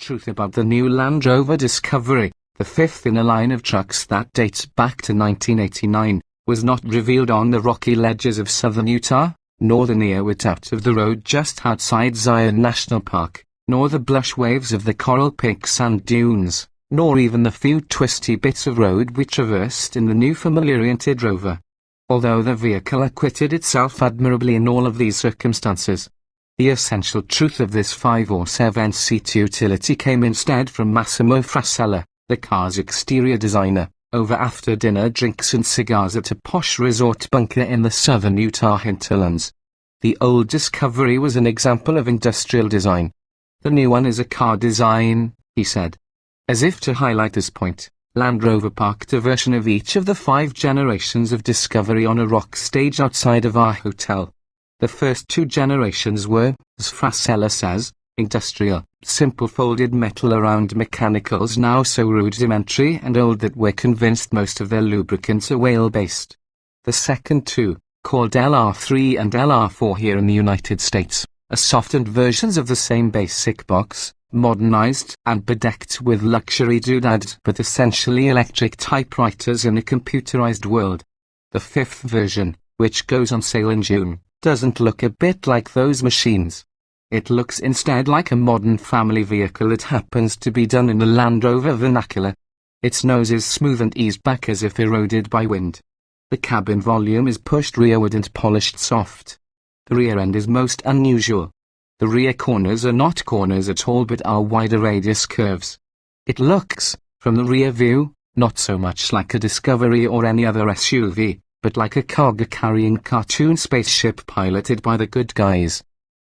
truth about the new Land Rover Discovery, the fifth in a line of trucks that dates back to 1989, was not revealed on the rocky ledges of southern Utah, nor the near width of the road just outside Zion National Park, nor the blush waves of the Coral Peak sand dunes, nor even the few twisty bits of road we traversed in the new family-oriented Rover. Although the vehicle acquitted itself admirably in all of these circumstances, the essential truth of this 5 or 7-seat utility came instead from Massimo Frasella, the car's exterior designer, over after-dinner drinks and cigars at a posh resort bunker in the southern Utah hinterlands. The old Discovery was an example of industrial design. The new one is a car design, he said. As if to highlight this point, Land Rover parked a version of each of the 5 generations of Discovery on a rock stage outside of our hotel. The first 2 generations were, as Frasella says, industrial, simple folded metal around mechanicals now so rudimentary and old that we're convinced most of their lubricants are whale-based. The second 2, called LR3 and LR4 here in the United States, are softened versions of the same basic box, modernized and bedecked with luxury doodads but essentially electric typewriters in a computerized world. The 5th version, which goes on sale in June, doesn't look a bit like those machines. It looks instead like a modern family vehicle that happens to be done in the Land Rover vernacular. Its nose is smooth and eased back as if eroded by wind. The cabin volume is pushed rearward and polished soft. The rear end is most unusual. The rear corners are not corners at all but are wider radius curves. It looks, from the rear view, not so much like a Discovery or any other SUV, but like a cargo-carrying cartoon spaceship piloted by the good guys.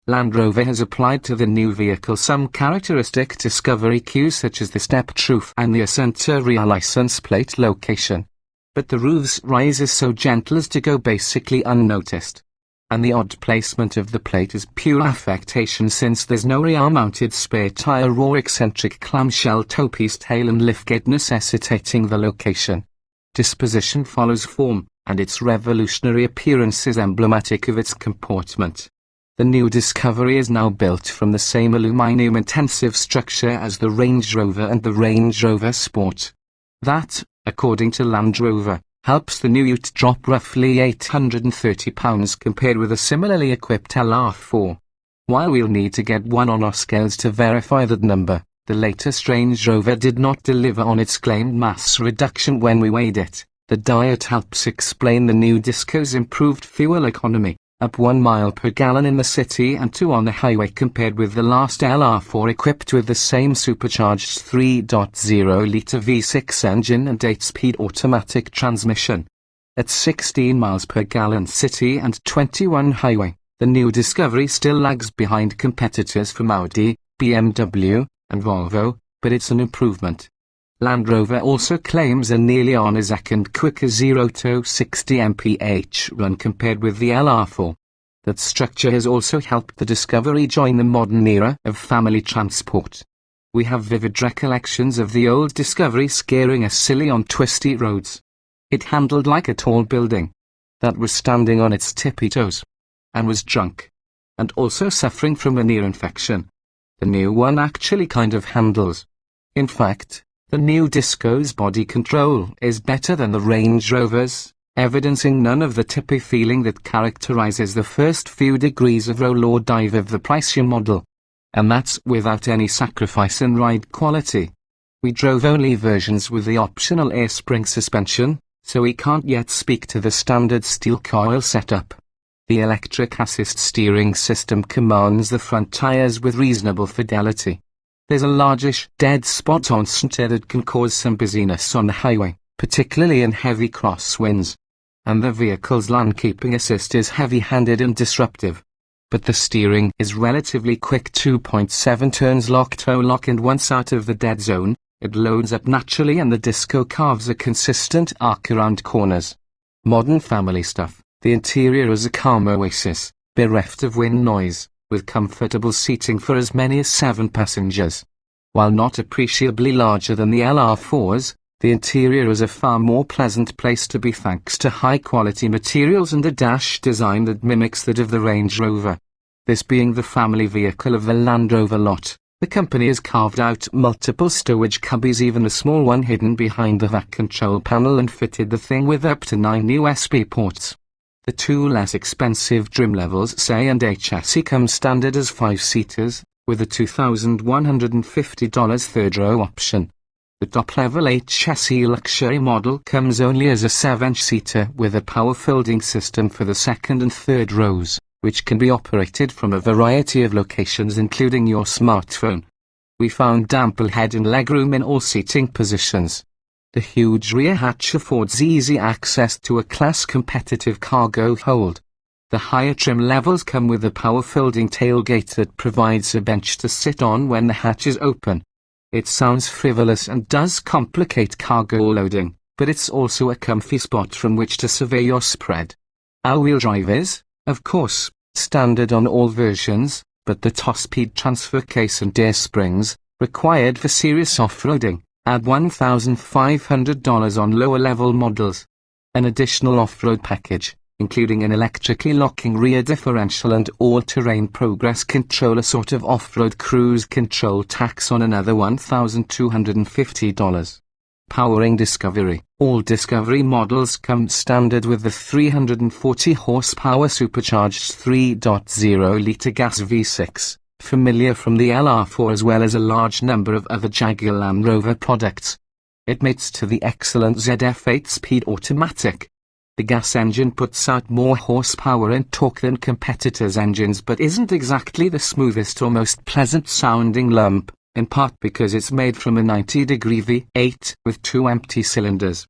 Land Rover has applied to the new vehicle some characteristic Discovery cues such as the step roof and the center rear license plate location. But the roof's rise is so gentle as to go basically unnoticed. And the odd placement of the plate is pure affectation since there's no rear-mounted spare tire or eccentric clamshell toe-piece tail and liftgate necessitating the location. Disposition follows form, and its revolutionary appearance is emblematic of its comportment. The new Discovery is now built from the same aluminium-intensive structure as the Range Rover and the Range Rover Sport. That, according to Land Rover, helps the new Ute drop roughly 830 pounds compared with a similarly equipped LR4. While we'll need to get one on our scales to verify that number, the latest Range Rover did not deliver on its claimed mass reduction when we weighed it. The diet helps explain the new Disco's improved fuel economy, up 1 mile per gallon in the city and 2 on the highway compared with the last LR4 equipped with the same supercharged 3.0-litre V6 engine and 8-speed automatic transmission. At 16 miles per gallon city and 21 highway, the new Discovery still lags behind competitors from Audi, BMW, and Volvo, but it's an improvement. Land Rover also claims a nearly on a second quicker 0 to 60 mph run compared with the LR4. That structure has also helped the Discovery join the modern era of family transport. We have vivid recollections of the old Discovery scaring us silly on twisty roads. It handled like a tall building that was standing on its tippy toes, and was drunk, and also suffering from an ear infection. The new one actually kind of handles. In fact, the new Disco's body control is better than the Range Rover's, evidencing none of the tippy feeling that characterizes the first few degrees of roll or dive of the pricier model. And that's without any sacrifice in ride quality. We drove only versions with the optional air spring suspension, so we can't yet speak to the standard steel coil setup. The electric assist steering system commands the front tires with reasonable fidelity. There's a largish dead spot on center that can cause some busyness on the highway, particularly in heavy crosswinds. And the vehicle's lane-keeping assist is heavy-handed and disruptive. But the steering is relatively quick 2.7 turns lock-toe lock and once out of the dead zone, it loads up naturally and the Disco carves a consistent arc around corners. Modern family stuff. The interior is a calm oasis, bereft of wind noise, with comfortable seating for as many as 7 passengers. While not appreciably larger than the LR4's, the interior is a far more pleasant place to be thanks to high-quality materials and a dash design that mimics that of the Range Rover. This being the family vehicle of the Land Rover lot, The company has carved out multiple stowage cubbies, even a small one hidden behind the VAC control panel, and fitted the thing with up to 9 USB ports. The two less expensive trim levels, say and A chassis, come standard as 5-seaters, with a $2,150 third row option. The top-level 8 chassis luxury model comes only as a 7-seater with a power-folding system for the second and third rows, which can be operated from a variety of locations including your smartphone. We found ample head and legroom in all seating positions. The huge rear hatch affords easy access to a class-competitive cargo hold. The higher trim levels come with a power-folding tailgate that provides a bench to sit on when the hatch is open. It sounds frivolous and does complicate cargo loading, but it's also a comfy spot from which to survey your spread. All-wheel drive is, of course, standard on all versions, but the top-speed transfer case and air springs, required for serious off-roading, add $1,500 on lower-level models. An additional off-road package, including an electrically locking rear differential and all-terrain progress control, a sort of off-road cruise control, tax on another $1,250. Powering Discovery. All Discovery models come standard with the 340 horsepower supercharged 3.0-litre gas V6, familiar from the LR4 as well as a large number of other Jaguar Land Rover products. It mates to the excellent ZF 8-speed automatic. The gas engine puts out more horsepower and torque than competitors' engines, but isn't exactly the smoothest or most pleasant-sounding lump, in part because it's made from a 90-degree V8 with 2 empty cylinders.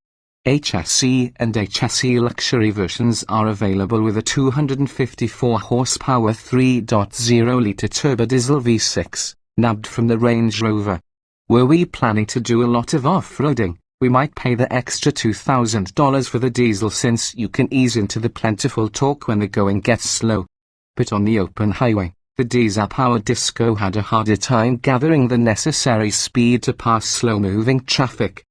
HSE and HSE luxury versions are available with a 254 horsepower 3.0-litre turbodiesel V6, nabbed from the Range Rover. Were we planning to do a lot of off-roading, we might pay the extra $2,000 for the diesel, since you can ease into the plentiful torque when the going gets slow. But on the open highway, the diesel-powered Disco had a harder time gathering the necessary speed to pass slow-moving traffic.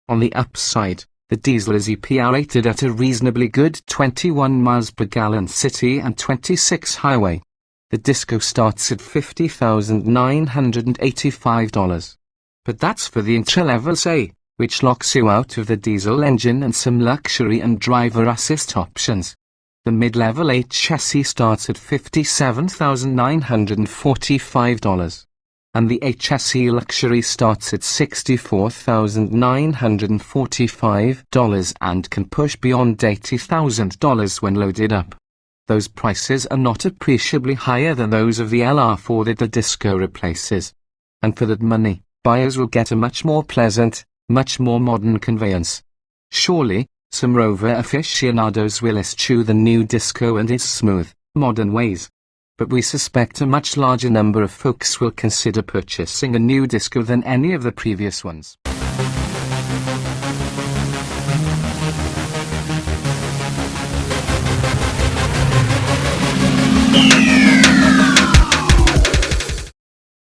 On the upside, the diesel is EPA rated at a reasonably good 21 miles per gallon city and 26 highway. The Disco starts at $50,985. But that's for the entry-level A, which locks you out of the diesel engine and some luxury and driver assist options. The mid-level 8 chassis starts at $57,945, and the HSE luxury starts at $64,945 and can push beyond $80,000 when loaded up. Those prices are not appreciably higher than those of the LR4 that the Disco replaces. And for that money, buyers will get a much more pleasant, much more modern conveyance. Surely, some Rover aficionados will eschew the new Disco and its smooth, modern ways. But we suspect a much larger number of folks will consider purchasing a new Disco than any of the previous ones.